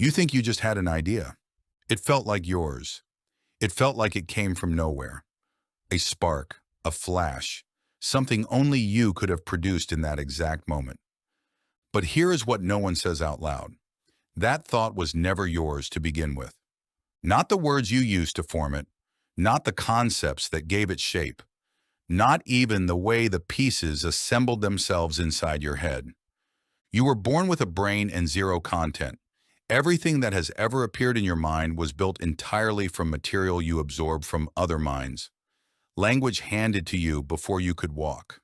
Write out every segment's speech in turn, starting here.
You think you just had an idea. It felt like yours. It felt like it came from nowhere. A spark, a flash, something only you could have produced in that exact moment. But here is what no one says out loud. That thought was never yours to begin with. Not the words you used to form it, not the concepts that gave it shape, not even the way the pieces assembled themselves inside your head. You were born with a brain and zero content. Everything that has ever appeared in your mind was built entirely from material you absorbed from other minds. Language handed to you before you could walk.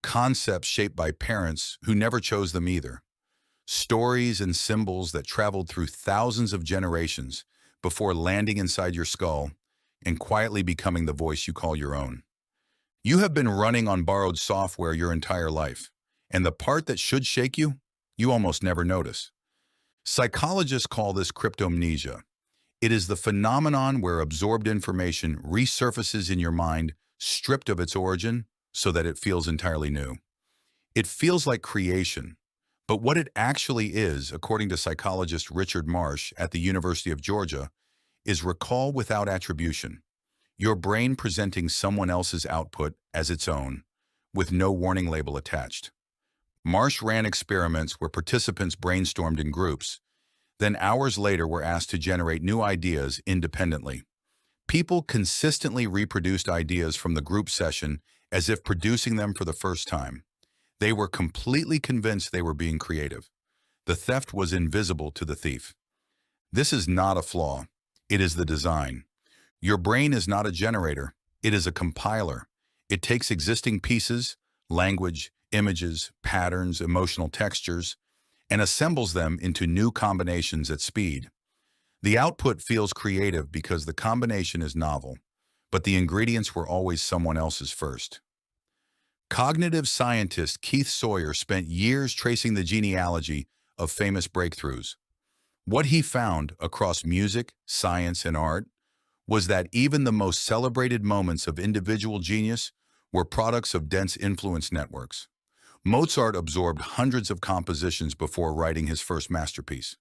Concepts shaped by parents who never chose them either. Stories and symbols that traveled through thousands of generations before landing inside your skull and quietly becoming the voice you call your own. You have been running on borrowed software your entire life, and the part that should shake you, you almost never notice. Psychologists call this cryptomnesia. It is the phenomenon where absorbed information resurfaces in your mind, stripped of its origin, so that it feels entirely new. It feels like creation, but what it actually is, according to psychologist Richard Marsh at the University of Georgia, is recall without attribution. Your brain presenting someone else's output as its own, with no warning label attached. Marsh ran experiments where participants brainstormed in groups, then hours later were asked to generate new ideas independently. People consistently reproduced ideas from the group session as if producing them for the first time. They were completely convinced they were being creative. The theft was invisible to the thief. This is not a flaw. It is the design. Your brain is not a generator. It is a compiler. It takes existing pieces, language, images, patterns, emotional textures, and assembles them into new combinations at speed. The output feels creative because the combination is novel, but the ingredients were always someone else's first. Cognitive scientist Keith Sawyer spent years tracing the genealogy of famous breakthroughs. What he found across music, science, and art was that even the most celebrated moments of individual genius were products of dense influence networks. Mozart absorbed hundreds of compositions before writing his first masterpiece.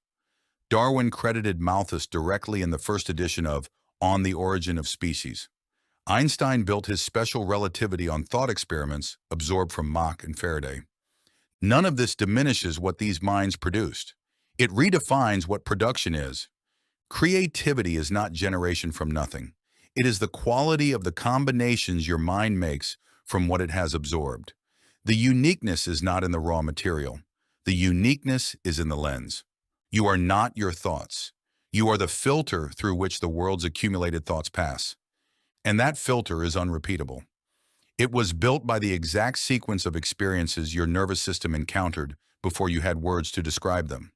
Darwin credited Malthus directly in the first edition of On the Origin of Species. Einstein built his special relativity on thought experiments absorbed from Mach and Faraday. None of this diminishes what these minds produced. It redefines what production is. Creativity is not generation from nothing. It is the quality of the combinations your mind makes from what it has absorbed. The uniqueness is not in the raw material. The uniqueness is in the lens. You are not your thoughts. You are the filter through which the world's accumulated thoughts pass. And that filter is unrepeatable. It was built by the exact sequence of experiences your nervous system encountered before you had words to describe them.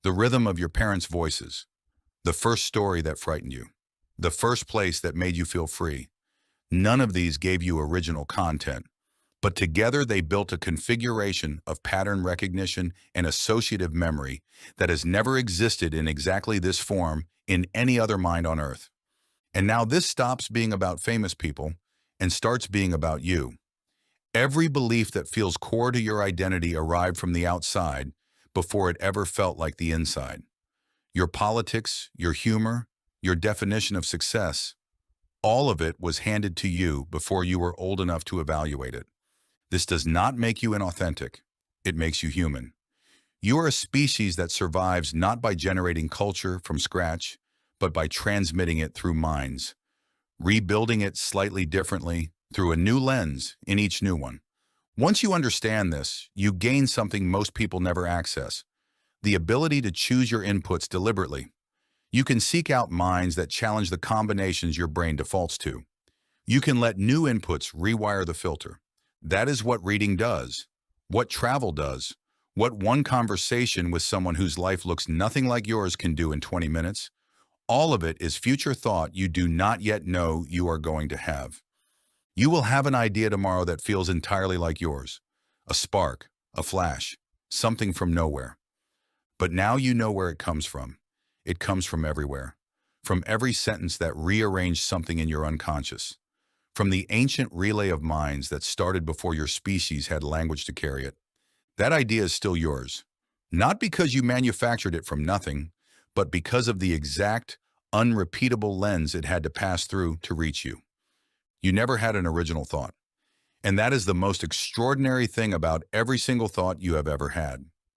The rhythm of your parents' voices. The first story that frightened you. The first place that made you feel free. None of these gave you original content, but together they built a configuration of pattern recognition and associative memory that has never existed in exactly this form in any other mind on earth. And now this stops being about famous people and starts being about you. Every belief that feels core to your identity arrived from the outside before it ever felt like the inside. Your politics, your humor, your definition of success, all of it was handed to you before you were old enough to evaluate it. This does not make you inauthentic. It makes you human. You are a species that survives not by generating culture from scratch, but by transmitting it through minds, rebuilding it slightly differently through a new lens in each new one. Once you understand this, you gain something most people never access: the ability to choose your inputs deliberately. You can seek out minds that challenge the combinations your brain defaults to. You can let new inputs rewire the filter. That is what reading does, what travel does, what one conversation with someone whose life looks nothing like yours can do in 20 minutes. All of it is future thought you do not yet know you are going to have. You will have an idea tomorrow that feels entirely like yours. A spark, a flash, something from nowhere. But now you know where it comes from. It comes from everywhere. From every sentence that rearranged something in your unconscious. From the ancient relay of minds that started before your species had language to carry it. That idea is still yours. Not because you manufactured it from nothing, but because of the exact, unrepeatable lens it had to pass through to reach you. You never had an original thought. And that is the most extraordinary thing about every single thought you have ever had.